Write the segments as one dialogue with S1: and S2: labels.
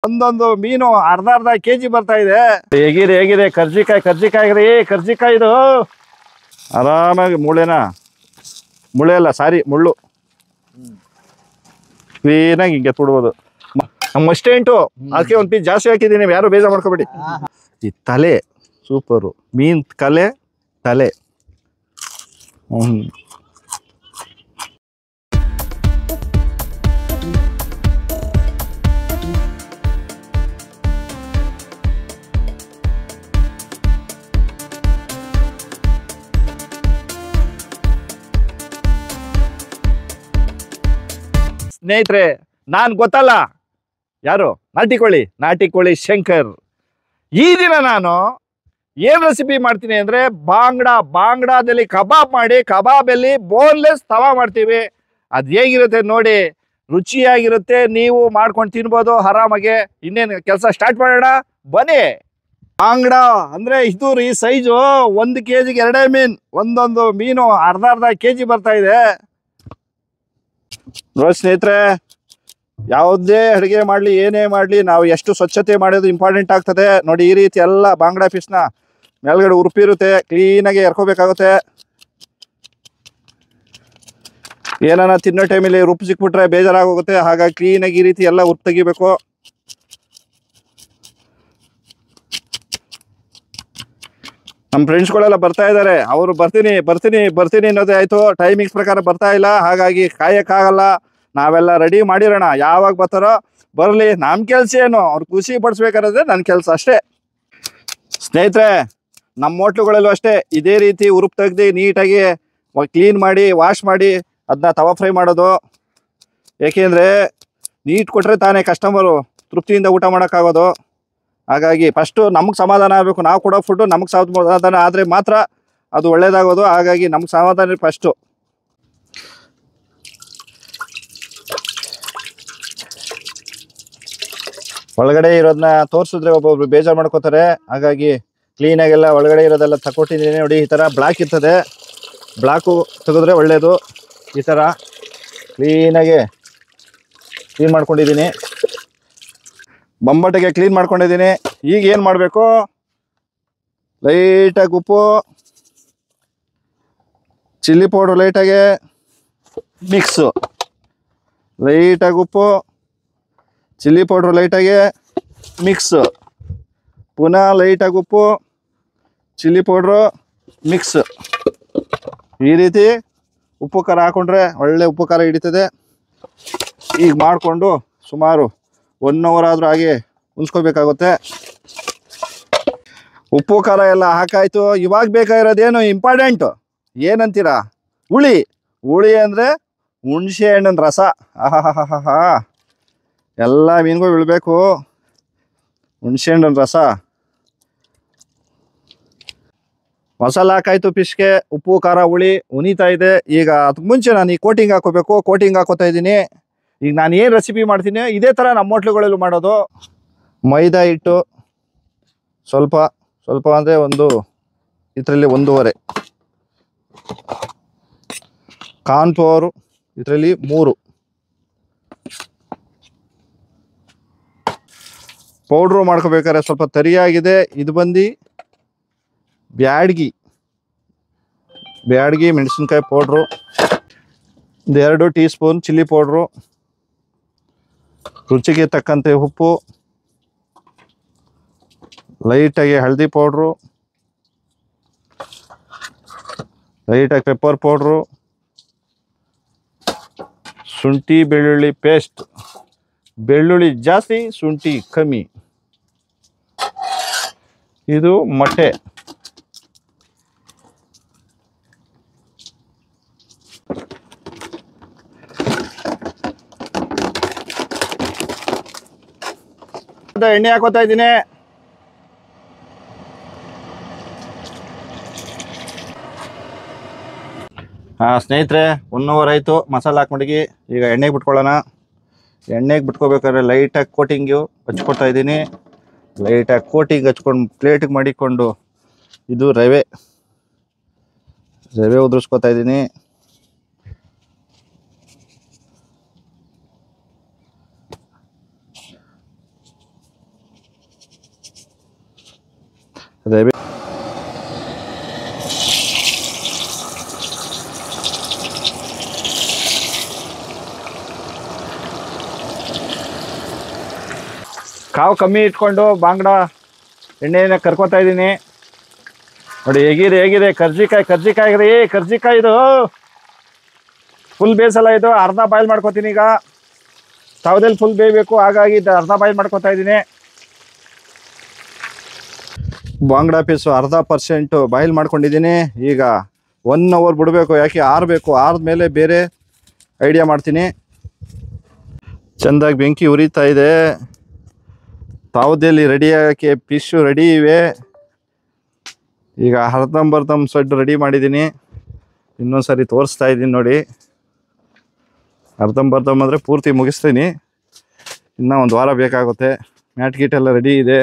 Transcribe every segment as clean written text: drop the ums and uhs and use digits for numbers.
S1: ಒಂದೊಂದು ಮೀನು ಅರ್ಧ ಅರ್ಧ ಕೆಜಿ ಬರ್ತಾ ಇದೆ. ಹೇಗಿದೆ ಹೇಗಿದೆ ಕರ್ಜಿಕಾಯಿ ರೀ, ಕರ್ಜಿಕಾಯಿ ಇದು ಆರಾಮಾಗಿ ಮುಳೆ ಅಲ್ಲ ಸಾರಿ ಮುಳ್ಳು ಕ್ಲೀನಾಗಿ ಹಿಂಗೆ ತುಡ್ಬೋದು. ನಮ್ಮ ಅಷ್ಟೇಂಟು ಅದಕ್ಕೆ ಒಂದು ಪೀಸ್ ಜಾಸ್ತಿ ಹಾಕಿದ್ದೀನಿ, ಯಾರು ಬೇಜಾರು ಮಾಡ್ಕೋಬೇಡಿ. ಈ ತಲೆ ಸೂಪರು, ಮೀನ್ ತಲೆ ಸ್ನೇಹಿತರೆ, ನಾನು ಗೊತ್ತಲ್ಲ ಯಾರು, ನಾಟಿ ಕೋಳಿ ಶಂಕರ್. ಈ ದಿನ ನಾನು ಏನ್ ರೆಸಿಪಿ ಮಾಡ್ತೀನಿ ಅಂದ್ರೆ ಬಾಂಗ್ಡಾದಲ್ಲಿ ಕಬಾಬ್ ಮಾಡಿ, ಕಬಾಬಲ್ಲಿ ಬೋನ್ಲೆಸ್ ತವಾ ಮಾಡ್ತೀವಿ. ಅದು ಹೇಗಿರುತ್ತೆ ನೋಡಿ, ರುಚಿಯಾಗಿರುತ್ತೆ. ನೀವು ಮಾಡ್ಕೊಂಡು ತಿನ್ಬೋದು ಆರಾಮಾಗೆ. ಇನ್ನೇನು ಕೆಲಸ ಸ್ಟಾರ್ಟ್ ಮಾಡೋಣ ಬನ್ನಿ. ಬಾಂಗ್ಡಾ ಅಂದ್ರೆ ಇದು ರೀ ಸೈಜು, 1 ಕೆಜಿಗೆ 2 ಮೀನ್. ಒಂದೊಂದು ಮೀನು ಅರ್ಧ ಕೆಜಿ ಬರ್ತಾ ಇದೆ ನೋಡಿ ಸ್ನೇಹಿತರೆ. ಯಾವುದೇ ಅಡುಗೆ ಮಾಡಲಿ ಏನೇ ಮಾಡಲಿ ನಾವು ಎಷ್ಟು ಸ್ವಚ್ಛತೆ ಮಾಡೋದು ಇಂಪಾರ್ಟೆಂಟ್ ಆಗ್ತದೆ ನೋಡಿ. ಈ ರೀತಿ ಎಲ್ಲ ಬಾಂಗ್ಡಾ ಫಿಶ್ನ ಮೇಲ್ಗಡೆ ಉರುಪಿರುತ್ತೆ, ಕ್ಲೀನಾಗಿ ಎರ್ಕೋಬೇಕಾಗುತ್ತೆ. ಏನಾನ ತಿನ್ನೋ ಟೈಮಲ್ಲಿ ಉಪ್ಪು ಸಿಕ್ಬಿಟ್ರೆ ಬೇಜಾರಾಗೋಗುತ್ತೆ, ಹಾಗಾಗಿ ಕ್ಲೀನಾಗಿ ಈ ರೀತಿ ಎಲ್ಲ ಉಪ್ಪು ತೆಗಿಬೇಕು. ನಮ್ಮ ಫ್ರೆಂಡ್ಸ್ಗಳೆಲ್ಲ ಬರ್ತಾ ಇದ್ದಾರೆ, ಅವರು ಬರ್ತೀನಿ ಅನ್ನೋದೇ ಆಯ್ತು. ಟೈಮಿಂಗ್ಸ್ ಪ್ರಕಾರ ಬರ್ತಾ ಇಲ್ಲ, ಹಾಗಾಗಿ ಕಾಯಕ್ಕಾಗಲ್ಲ. ನಾವೆಲ್ಲ ರೆಡಿ ಮಾಡಿರೋಣ, ಯಾವಾಗ ಬರ್ತಾರೋ ಬರಲಿ. ನಮ್ಮ ಕೆಲಸ ಏನು, ಅವ್ರು ಖುಷಿ ಪಡಿಸ್ಬೇಕಾದ್ರೆ ನನ್ನ ಕೆಲಸ ಅಷ್ಟೇ. ಸ್ನೇಹಿತರೆ, ನಮ್ಮ ಹೋಟ್ಲುಗಳಲ್ಲೂ ಅಷ್ಟೇ ಇದೇ ರೀತಿ ಉರುಪು ತೆಗ್ದು ನೀಟಾಗಿ ಕ್ಲೀನ್ ಮಾಡಿ ವಾಶ್ ಮಾಡಿ ಅದನ್ನ ತವಾ ಫ್ರೈ ಮಾಡೋದು. ಏಕೆಂದರೆ ನೀಟ್ ಕೊಟ್ಟರೆ ತಾನೇ ಕಸ್ಟಮರು ತೃಪ್ತಿಯಿಂದ ಊಟ ಮಾಡೋಕ್ಕಾಗೋದು. ಹಾಗಾಗಿ ಫಸ್ಟು ನಮಗೆ ಸಮಾಧಾನ ಆಗಬೇಕು, ನಾವು ಕೊಡೋ ಫುಡ್ಡು ನಮಗೆ ಸಮಾಧಾನ ಆದರೆ ಮಾತ್ರ ಅದು ಒಳ್ಳೇದಾಗೋದು. ಹಾಗಾಗಿ ನಮ್ಗೆ ಸಮಾಧಾನ ಫಸ್ಟು. ಒಳಗಡೆ ಇರೋದನ್ನ ತೋರಿಸಿದ್ರೆ ಒಬ್ಬೊಬ್ರು ಬೇಜಾರು ಮಾಡ್ಕೋತಾರೆ, ಹಾಗಾಗಿ ಕ್ಲೀನಾಗೆಲ್ಲ ಒಳಗಡೆ ಇರೋದೆಲ್ಲ ತಗೊಟ್ಟಿದ್ದೀನಿ ನೋಡಿ. ಈ ಥರ ಬ್ಲಾಕ್ ಇರ್ತದೆ, ಬ್ಲಾಕು ತೆಗೆದ್ರೆ ಒಳ್ಳೆಯದು. ಈ ಥರ ಕ್ಲೀನಾಗಿ ಕ್ಲೀನ್ ಮಾಡ್ಕೊಂಡಿದ್ದೀನಿ, ಬಂಬಟ್ಟಿಗೆ ಕ್ಲೀನ್ ಮಾಡ್ಕೊಂಡಿದ್ದೀನಿ. ಈಗ ಏನು ಮಾಡಬೇಕು, ಲೈಟಾಗಿ ಉಪ್ಪು, ಚಿಲ್ಲಿ ಪೌಡ್ರು ಲೈಟಾಗಿ ಮಿಕ್ಸು, ಲೈಟಾಗಿ ಉಪ್ಪು, ಚಿಲ್ಲಿ ಪೌಡ್ರು ಲೈಟಾಗಿ ಮಿಕ್ಸು, ಪುನಃ ಲೈಟಾಗಿ ಉಪ್ಪು, ಚಿಲ್ಲಿ ಪೌಡ್ರು ಮಿಕ್ಸ್. ಈ ರೀತಿ ಉಪ್ಪು ಖಾರ ಹಾಕ್ಕೊಂಡ್ರೆ ಒಳ್ಳೆ ಉಪ್ಪು ಖಾರ ಹಿಡಿತದೆ. ಈಗ ಮಾಡಿಕೊಂಡು ಸುಮಾರು 1 ಅವರ್ ಆದರೂ ಹಾಗೆ ಉಣ್ಸ್ಕೋಬೇಕಾಗುತ್ತೆ. ಉಪ್ಪು ಖಾರ ಎಲ್ಲ ಹಾಕಾಯ್ತು. ಇವಾಗ ಬೇಕಾಗಿರೋದೇನು ಇಂಪಾರ್ಟೆಂಟು ಏನಂತೀರಾ, ಹುಳಿ ಅಂದರೆ ಹುಣಸೆ ಹಣ್ಣಿನ ರಸ. ಆಹಾ, ಎಲ್ಲ ಮೀನುಗಳು ಬೀಳಬೇಕು ಹುಣಸೆ ಹಣ್ಣಿನ ರಸ. ಮಸಾಲ ಹಾಕಾಯ್ತು, ಫಿಶ್ಗೆ ಉಪ್ಪು ಖಾರ ಹುಳಿ ಉನಿತಾ ಇದೆ. ಈಗ ಅದಕ್ಕೆ ಮುಂಚೆ ನಾನು ಈ ಕೋಟಿಂಗ್ ಹಾಕೋಬೇಕು, ಕೋಟಿಂಗ್ ಹಾಕೋತಾ ಇದ್ದೀನಿ. ಈಗ ನಾನು ಏನು ರೆಸಿಪಿ ಮಾಡ್ತೀನಿ ಇದೇ ಥರ ನಮ್ಮ ಹೋಟ್ಲುಗಳಲ್ಲೂ ಮಾಡೋದು. ಮೈದಾ ಹಿಟ್ಟು ಸ್ವಲ್ಪ ಅಂದರೆ ಇದರಲ್ಲಿ 1.5, ಕಾರ್ನ್ಫ್ಲವರು ಇದರಲ್ಲಿ 3, ಪೌಡ್ರು ಮಾಡ್ಕೋಬೇಕಾದ್ರೆ ಸ್ವಲ್ಪ ತರಿಯಾಗಿದೆ. ಇದು ಬಂದು ಬ್ಯಾಡ್ಗಿ ಮೆಣಸಿನ್ಕಾಯಿ powder, 2 tea spoon chilli powder, ರುಚಿಗೆ ತಕ್ಕಂತೆ ಉಪ್ಪು, ಲೈಟಾಗಿ ಹಳದಿ ಪೌಡ್ರು, ಲೈಟಾಗಿ ಪೆಪ್ಪರ್ ಪೌಡ್ರು, ಶುಂಠಿ ಬೆಳ್ಳುಳ್ಳಿ ಪೇಸ್ಟ್, ಬೆಳ್ಳುಳ್ಳಿ ಜಾಸ್ತಿ ಶುಂಠಿ ಕಮ್ಮಿ, ಇದು ಮೊಟ್ಟೆ, ಎಣ್ಣೆ ಹಾಕೋತಾ ಇದ್ದೀನಿ. ಸ್ನೇಹಿತರೆ, 1 ಅವರ್ ಆಯಿತು ಮಸಾಲ ಹಾಕ್ಬಿಟ್ಟು. ಈಗ ಎಣ್ಣೆಗೆ ಬಿಟ್ಕೊಳ್ಳೋಣ. ಎಣ್ಣೆಗೆ ಬಿಟ್ಕೋಬೇಕಾದ್ರೆ ಲೈಟಾಗಿ ಕೋಟಿಂಗು ಹಚ್ಕೊತಾ ಇದ್ದೀನಿ. ಲೈಟಾಗಿ ಕೋಟಿಂಗ್ ಹಚ್ಕೊಂಡು ಪ್ಲೇಟಿಗೆ ಮಾಡಿಕೊಂಡು ಇದು ರವೆ ಉದುರಿಸ್ಕೊತಾ ಇದ್ದೀನಿ. ಕಾವು ಕಮ್ಮಿ ಇಟ್ಕೊಂಡು ಬಾಂಗ್ಡ ಎಣ್ಣೆನ ಕರ್ಕೊತಾ ಇದ್ದೀನಿ ನೋಡಿ. ಹೇಗಿದೆ ಕರ್ಜಿಕಾಯಿ ರೀ, ಕರ್ಜಿಕಾಯಿ ಇದು ಫುಲ್ ಬೇಸಲ್ಲ, ಇದು ಅರ್ಧ ಬಾಯ್ಲ್ ಮಾಡ್ಕೊತೀನಿ ಈಗ. ತವದಲ್ಲಿ ಫುಲ್ ಬೇಯಬೇಕು, ಹಾಗಾಗಿ ಅರ್ಧ ಬಾಯ್ಲ್ ಮಾಡ್ಕೊತಾ ಇದ್ದೀನಿ. ಬಾಂಗ್ಡಾ ಪೀಸು ಅರ್ಧ% ಬಾಯ್ಲ್ ಮಾಡ್ಕೊಂಡಿದ್ದೀನಿ. ಈಗ 1 hour ಬಿಡಬೇಕು, ಯಾಕೆ ಆರಬೇಕು. ಆರಿದ್ಮೇಲೆ ಬೇರೆ ಐಡಿಯಾ ಮಾಡ್ತೀನಿ. ಚೆಂದಾಗಿ ಬೆಂಕಿ ಉರಿತಾ ಇದೆ. ತಾವದಲ್ಲಿ ರೆಡಿ ಆಗೋಕ್ಕೆ ಫಿಶ್ಶು ರೆಡಿ ಇವೆ. ಈಗ ಅರ್ಧಂಬರ್ಧಂ ಸಡ್ಡು ರೆಡಿ ಮಾಡಿದ್ದೀನಿ. ಇನ್ನೊಂದು ಸರಿ ತೋರಿಸ್ತಾ ಇದ್ದೀನಿ ನೋಡಿ. ಅರ್ಧಂಬರ್ಧಂ ಅಂದರೆ ಪೂರ್ತಿ ಮುಗಿಸ್ತೀನಿ. ಇನ್ನೂ 1 ವಾರ ಬೇಕಾಗುತ್ತೆ. ಮ್ಯಾಟ್ ಗೀಟ್ ಎಲ್ಲ ರೆಡಿ ಇದೆ.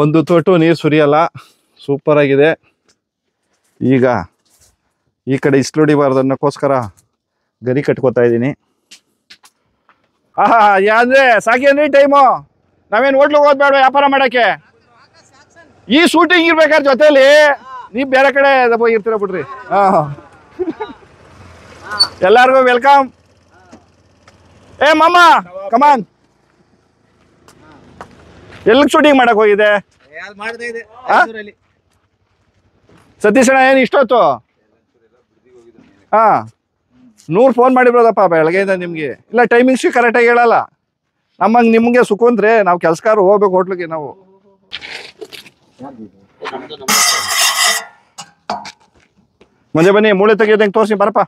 S1: ಒಂದು ತೊಟ್ಟು ನೀರು ಸುರಿಯಲ್ಲ, ಸೂಪರಾಗಿದೆ. ಈಗ ಈ ಕಡೆ ಇಸ್ಲು ಹೊಡಿಬಾರ್ದು ಅನ್ನೋಕ್ಕೋಸ್ಕರ ಗರಿ ಕಟ್ಕೋತಾ ಇದ್ದೀನಿ. ಅಂದರೆ ಸಾಕಿ ಅಂದ್ರೆ ಟೈಮು. ನಾವೇನು ಹೋಟ್ಲಿಗೆ ಹೋಗ್ಬೇಡ ವ್ಯಾಪಾರ ಮಾಡೋಕ್ಕೆ. ಈ ಶೂಟಿಂಗ್ ಇರ್ಬೇಕಾದ್ರೆ ಜೊತೆಲಿ ನೀವು ಬೇರೆ ಕಡೆ ಹೋಗಿರ್ತೀರ ಬಿಡ್ರಿ. ಎಲ್ಲರಿಗೂ ವೆಲ್ಕಮ್. ಏ ಮಾಮ ಕಮಾನ್, ಎಲ್ಲಿಗೆ ಶೂಟಿಂಗ್ ಮಾಡಕ್ ಹೋಗಿದೆ? ಸತೀಶಣ್ಣ ಏನು ಇಷ್ಟೊತ್ತು? 100 ಫೋನ್ ಮಾಡಿಬಿಡೋದಪ್ಪ ಬೆಳಗ್ಗೆಯಿಂದ ನಿಮಗೆ. ಇಲ್ಲ ಟೈಮಿಂಗ್ಸ್ ಕರೆಕ್ಟಾಗಿ ಹೇಳಲ್ಲ. ನಮ್ಮಂಗೆ ನಿಮಗೆ ಸುಖಂದ್ರೆ ನಾವು ಕೆಲಸಗಾರ ಹೋಗ್ಬೇಕು ಹೋಟ್ಲಿಗೆ ನಾವು. ಮುಂದೆ ಬನ್ನಿ, ಮೂಳೆ ತೆಗಿಯೋದಂಗೆ ತೋರಿಸಿ ಬರಪ್ಪ.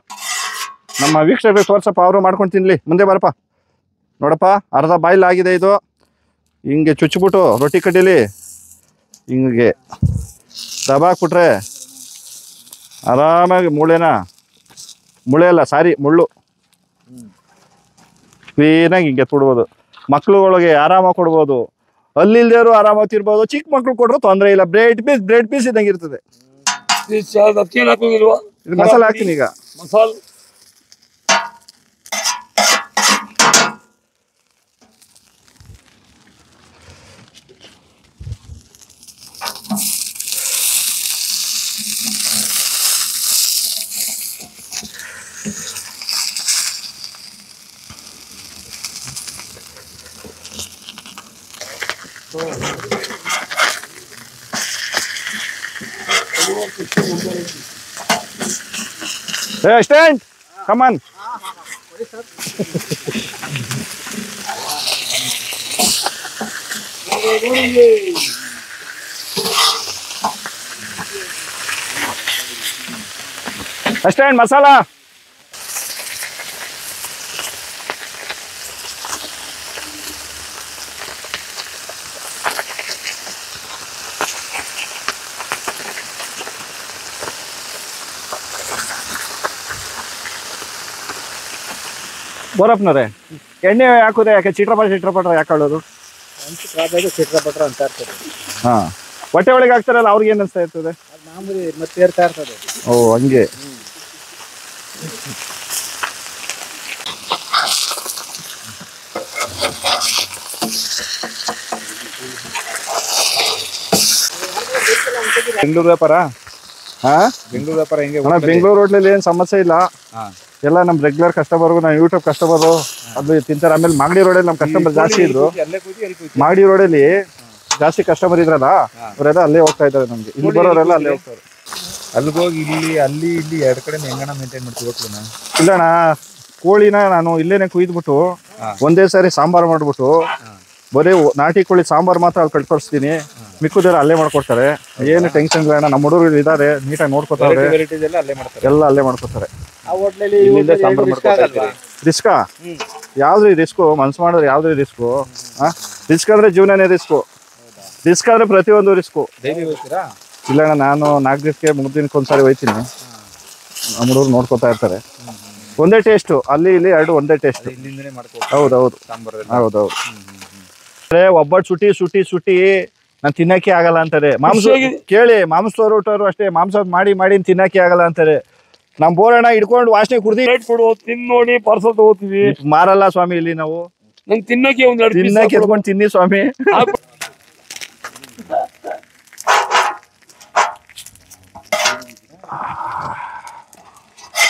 S1: ನಮ್ಮ ವೀಕ್ಷಕರಿಗೆ ತೋರ್ಸಪ್ಪ, ಅವರು ಮಾಡ್ಕೊಂಡು ತಿನ್ಲಿ. ಮುಂದೆ ಬರಪ್ಪ. ನೋಡಪ್ಪ, ಅರ್ಧ ಬಾಯ್ಲ್ ಆಗಿದೆ ಇದು. ಹಿಂಗೆ ಚುಚ್ಚಿಬಿಟ್ಟು ರೊಟ್ಟಿ ಕಡ್ಡಿಲಿ ಹಿಂಗೆ ದಬಾಕ್ಬಿಟ್ರೆ ಆರಾಮಾಗಿ ಮುಳೆ ಅಲ್ಲ ಸಾರಿ ಮುಳ್ಳು ಕ್ಲೀನಾಗಿ ಹಿಂಗೆ ಎತ್ಬಿಡ್ಬೋದು. ಮಕ್ಳುಗಳಿಗೆ ಆರಾಮಾಗಿ ಕೊಡ್ಬೋದು. ಅಲ್ಲಿಲ್ದೇವರು ಆರಾಮಾಗಿ ತಿರ್ಬೋದು. ಚಿಕ್ಕ ಮಕ್ಳು ಕೊಟ್ಟರು ತೊಂದರೆ ಇಲ್ಲ. ಬ್ರೆಡ್ ಪೀಸ್ ಇದ್ದಂಗೆ ಇರ್ತದೆ. ಇದು ಮಸಾಲೆ ಹಾಕ್ತೀನಿ ಈಗ. Hey, stand! Come on. Stand, masala. ಬೋರಪ್ಪನವ್ರೆ, ಎಣ್ಣೆ ಹಾಕೋದೆ ಯಾಕೆ? ಚಿಟ್ರಪಟ್ರ ಯಾಕೆ ಹಾಳೋದು?
S2: ಚಿಟ್ರಪಟ್ರ ಅಂತ ಇರ್ತದೆ.
S1: ಹಾಂ, ಹೊಟ್ಟೆ ಒಳಗೆ ಹಾಕ್ತಾರಲ್ಲ, ಅವ್ರಿಗೆ ಏನು ಅನಿಸ್ತಾ ಇರ್ತದೆ?
S2: ಮಾಮೂಲಿ ಮತ್ತೆ ಏರ್ತಾ ಇರ್ತದೆ.
S1: ಓ ಹಂಗೆ. ಬೆಂಗಳೂರು ವ್ಯಾಪಾರ?
S2: ಬೆಂಗಳೂರು ವ್ಯಾಪಾರ ಹೆಂಗೆ?
S1: ಬೆಂಗಳೂರು ಹೋಟ್ಲಲ್ಲಿ ಏನು ಸಮಸ್ಯೆ ಇಲ್ಲ. ಎಲ್ಲ ನಮ್ಮ ರೆಗ್ಯುಲರ್ ಕಸ್ಟಮರ್ಗು, ನಾವು ಯೂಟ್ಯೂಬ್ ಕಸ್ಟಮರು ಅದು ತಿಂತಾರೆ. ಆಮೇಲೆ ಮಾಗಡಿ ರೋಡಲ್ಲಿ ನಮ್ಮ ಕಸ್ಟಮರ್ ಜಾಸ್ತಿ ಇದ್ರು. ಮಾಗಡಿ ರೋಡಲ್ಲಿ ಜಾಸ್ತಿ ಕಸ್ಟಮರ್ ಇದ್ರಲ್ಲ, ಅವರೆಲ್ಲ ಅಲ್ಲೇ ಹೋಗ್ತಾ ಇದ್ದಾರೆ. ನಮಗೆ ಇಲ್ಲಿ ಬರೋರೆಲ್ಲ ಅಲ್ಲೇ ಹೋಗ್ತಾರೆ.
S2: ಅಲ್ಲಿಗೆ ಹೋಗಿ ಇಲ್ಲಿ 2 ಕಡೆ ಹೆಂಗಣ ಮೇಂಟೈನ್ ಮಾಡ್ತೀವಿ ಹೋಟ್ಲನ್ನ?
S1: ಇಲ್ಲಣ್ಣ, ಕೋಳಿನ ನಾನು ಇಲ್ಲೇನೆ ಕುಯ್ದ್ಬಿಟ್ಟು ಒಂದೇ ಸಾರಿ ಸಾಂಬಾರು ಮಾಡ್ಬಿಟ್ಟು ಬರೀ ನಾಟಿ ಕೋಳಿ ಸಾಂಬಾರು ಮಾತ್ರ ಅಲ್ಲಿ ಕಳ್ಕೊಳ್ಸ್ತೀನಿ. ಮಿಕ್ಕುದೇರ ಅಲ್ಲೇ ಮಾಡ್ಕೊಡ್ತಾರೆ. ಏನು ಟೆನ್ಷನ್ ಇಲ್ಲ ಅಣ್ಣ. ನಮ್ಮ ಹುಡುಗರು ಇದ್ದಾರೆ, ನೀಟಾಗಿ ನೋಡ್ಕೊತಾರೆ. ಎಲ್ಲ ಅಲ್ಲೇ ಮಾಡ್ಕೊತಾರೆ. ರಿಸ್ಕಾ? ಯಾವ್ದ್ರಿ ರಿಸ್ಕು? ಮನ್ಸು ಮಾಡಿದ್ರೆ ಯಾವ್ದ್ರಿ ರಿಸ್ಕು? ರಿಸ್ಕ್ ಅಂದ್ರೆ ಜೀವನನೇ ರಿಸ್ಕು. ರಿಸ್ಕ್ ಆದ್ರೆ ಪ್ರತಿಯೊಂದು ರಿಸ್ಕು. ಇಲ್ಲಣ್ಣ, ನಾನು 4 ದಿವಸಕ್ಕೆ 3 ದಿನಕ್ಕೆ ಒಂದ್ಸಾರಿ ಹೋಯ್ತೀನಿ. ನಮ್ಮ ಹುಡುಗರು ನೋಡ್ಕೊತಾ ಇರ್ತಾರೆ. ಒಂದೇ ಟೇಸ್ಟು, ಅಲ್ಲಿ ಇಲ್ಲಿ 2 ಒಂದೇ ಟೇಸ್ಟ್. ಹೌದೌದು. ಒಬ್ಬಟ್ಟು ಸುಟ್ಟಿ ನಾನು ತಿನ್ನಕ್ಕೆ ಆಗಲ್ಲ ಅಂತಾರೆ. ಮಾಂಸ ಕೇಳಿ, ಮಾಂಸದವರು ಅಷ್ಟೇ, ಮಾಂಸ ಮಾಡಿ ತಿನ್ನಕ್ಕೆ ಆಗಲ್ಲ ಅಂತಾರೆ. ನಮ್ ಬೋರಣ್ಣ ಹಿಡ್ಕೊಂಡು ವಾಸನೆ ಕುಡ್ದಿ
S2: ತಿನ್ ನೋಡಿ ಪಾರ್ಸಲ್ ತಗೋತೀವಿ.
S1: ಮಾರಲ್ಲ ಸ್ವಾಮಿ ಇಲ್ಲಿ ನಾವು.
S2: ತಿನ್ನಕ್ಕೆ
S1: ಎತ್ಕೊಂಡು ತಿನ್ನಿ ಸ್ವಾಮಿ.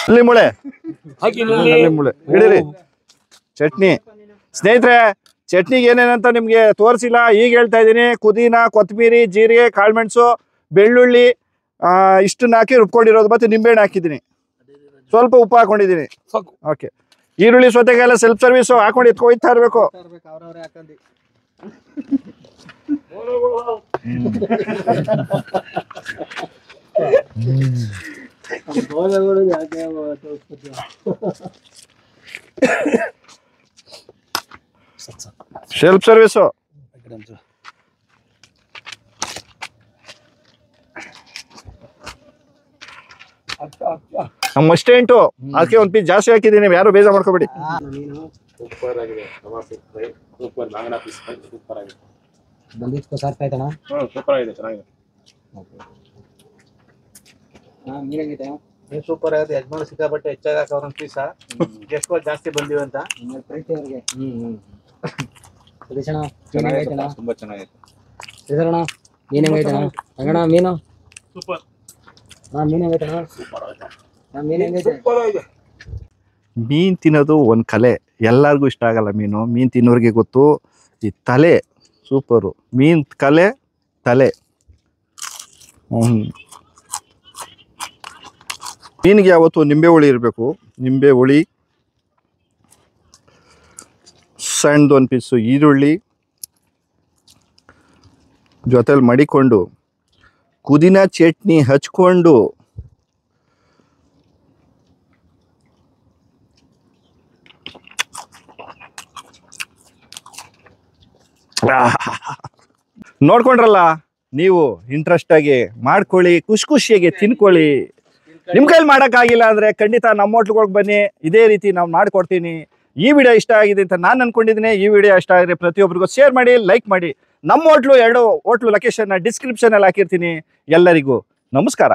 S1: ಅಲ್ಲಿ ಮುಳೆ ಹಿಡೀರಿ. ಚಟ್ನಿ ಸ್ನೇಹಿತರೆ, ಚಟ್ನಿಗೆ ಏನೇನಂತ ನಿಮಗೆ ತೋರಿಸಿಲ್ಲ, ಈಗ ಹೇಳ್ತಾ ಇದ್ದೀನಿ. ಪುದೀನ, ಕೊತ್ತಂಬರಿ, ಜೀರಿಗೆ, ಕಾಳುಮೆಣಸು, ಬೆಳ್ಳುಳ್ಳಿ ಇಷ್ಟನ್ನ ಹಾಕಿ ರುಬ್ಕೊಂಡಿರೋದು, ಮತ್ತು ನಿಂಬೆಹಣ್ಣು ಹಾಕಿದ್ದೀನಿ, ಸ್ವಲ್ಪ ಉಪ್ಪು ಹಾಕೊಂಡಿದ್ದೀನಿ. ಓಕೆ, ಈರುಳ್ಳಿ ಸೌತೆಕಾಯಿ ಎಲ್ಲ ಸೆಲ್ಫ್ ಸರ್ವಿಸು, ಹಾಕೊಂಡು ಎತ್ಕೊಯ್ತಾ ಇರಬೇಕು. Self service. ನಮ್ಮ ಅಸ್ಟೆಂಟು ಅದಕ್ಕೆ ಒಂದು ಪೀಸ್ ಜಾಸ್ತಿ ಹಾಕಿದ್ದೀನಿ, ಯಾರು ಬೇಜಾರು ಮಾಡ್ಕೋಬೇಡಿ.
S3: ಸೂಪರ್ ಆಗಿದೆ, ಸೂಪರ್ ನಾಗಣ ಪೀಸ್ ಸೂಪರ್ ಆಗಿದೆ.
S4: ಬಂದಿತ್ತು ಸಾರ್ಥ ಆಯ್ತಣ್ಣ?
S3: ಸೂಪರ್ ಆಗಿದೆ, ಚೆನ್ನಾಗಿದೆ.
S4: ನೀನಾಗಿದೆ
S2: ಸೂಪರ್ ಆಗಿದೆ. ಯಜಮಾನ ಸಿಕ್ಕಾಪಟ್ಟೆ ಹೆಚ್ಚಾಗಿ ಹಾಕೋರ್ ಪೀಸ ಎಷ್ಟು ಜಾಸ್ತಿ ಬಂದಿವೆ ಅಂತ
S4: ಪ್ರೀತಿ ಅವ್ರಿಗೆ. ಸತೀಶಣ್ಣ
S3: ಚೆನ್ನಾಗಿದೆ, ತುಂಬಾ ಚೆನ್ನಾಗಿದೆ.
S4: ಶ್ರೀಧರಣ್ಣ ಮೀನ್ ಹೆಂಗೈತಣ್ಣ? ರಂಗಣ್ಣ ಮೀನು
S3: ಸೂಪರ್.
S4: ಮೀನ್ ಹೆಂಗೈತಣ್ಣ? ಮೀನ್ ಹೆಂಗೈತೆ?
S1: ಮೀನು ತಿನ್ನೋದು ಒಂದು ಕಲೆ, ಎಲ್ಲರಿಗೂ ಇಷ್ಟ ಆಗಲ್ಲ ಮೀನು. ಮೀನು ತಿನ್ನೋರಿಗೆ ಗೊತ್ತು. ಈ ತಲೆ ಸೂಪರು, ಮೀನು ಕಲೆ ತಲೆ. ಮೀನಿಗೆ ಯಾವತ್ತು ನಿಂಬೆ ಹುಳಿ ಇರಬೇಕು. ನಿಂಬೆ ಹುಳಿ, ಸಣ್ಣದು ಒಂದು ಪೀಸು ಈರುಳ್ಳಿ ಜೊತೆಲಿ ಮಡಿಕೊಂಡು, ಪುದೀನ ಚಟ್ನಿ ಹಚ್ಕೊಂಡು, ನೋಡ್ಕೊಂಡ್ರಲ್ಲ ನೀವು, ಇಂಟ್ರೆಸ್ಟ್ ಆಗಿ ಮಾಡ್ಕೊಳ್ಳಿ, ಖುಷಿ ಖುಷಿಯಾಗಿ ತಿನ್ಕೊಳ್ಳಿ. ನಿಮ್ಮ ಕೈಲಿ ಮಾಡೋಕ್ಕಾಗಿಲ್ಲ ಅಂದರೆ ಖಂಡಿತ ನಮ್ಮ ಹೋಟ್ಲ್ಗಳಿಗೆ ಬನ್ನಿ, ಇದೇ ರೀತಿ ನಾವು ಮಾಡಿಕೊಡ್ತೀನಿ. ಈ ವಿಡಿಯೋ ಇಷ್ಟ ಆಗಿದೆ ಅಂತ ನಾನು ಅಂದ್ಕೊಂಡಿದ್ದೀನಿ. ಈ ವಿಡಿಯೋ ಇಷ್ಟ ಆದರೆ ಪ್ರತಿಯೊಬ್ಬರಿಗೂ ಶೇರ್ ಮಾಡಿ, ಲೈಕ್ ಮಾಡಿ. ನಮ್ಮ ಹೋಟ್ಲು 2 ಹೋಟ್ಲು ಲೊಕೇಶನ್ನ ಡಿಸ್ಕ್ರಿಪ್ಷನಲ್ಲಿ ಹಾಕಿರ್ತೀನಿ. ಎಲ್ಲರಿಗೂ ನಮಸ್ಕಾರ.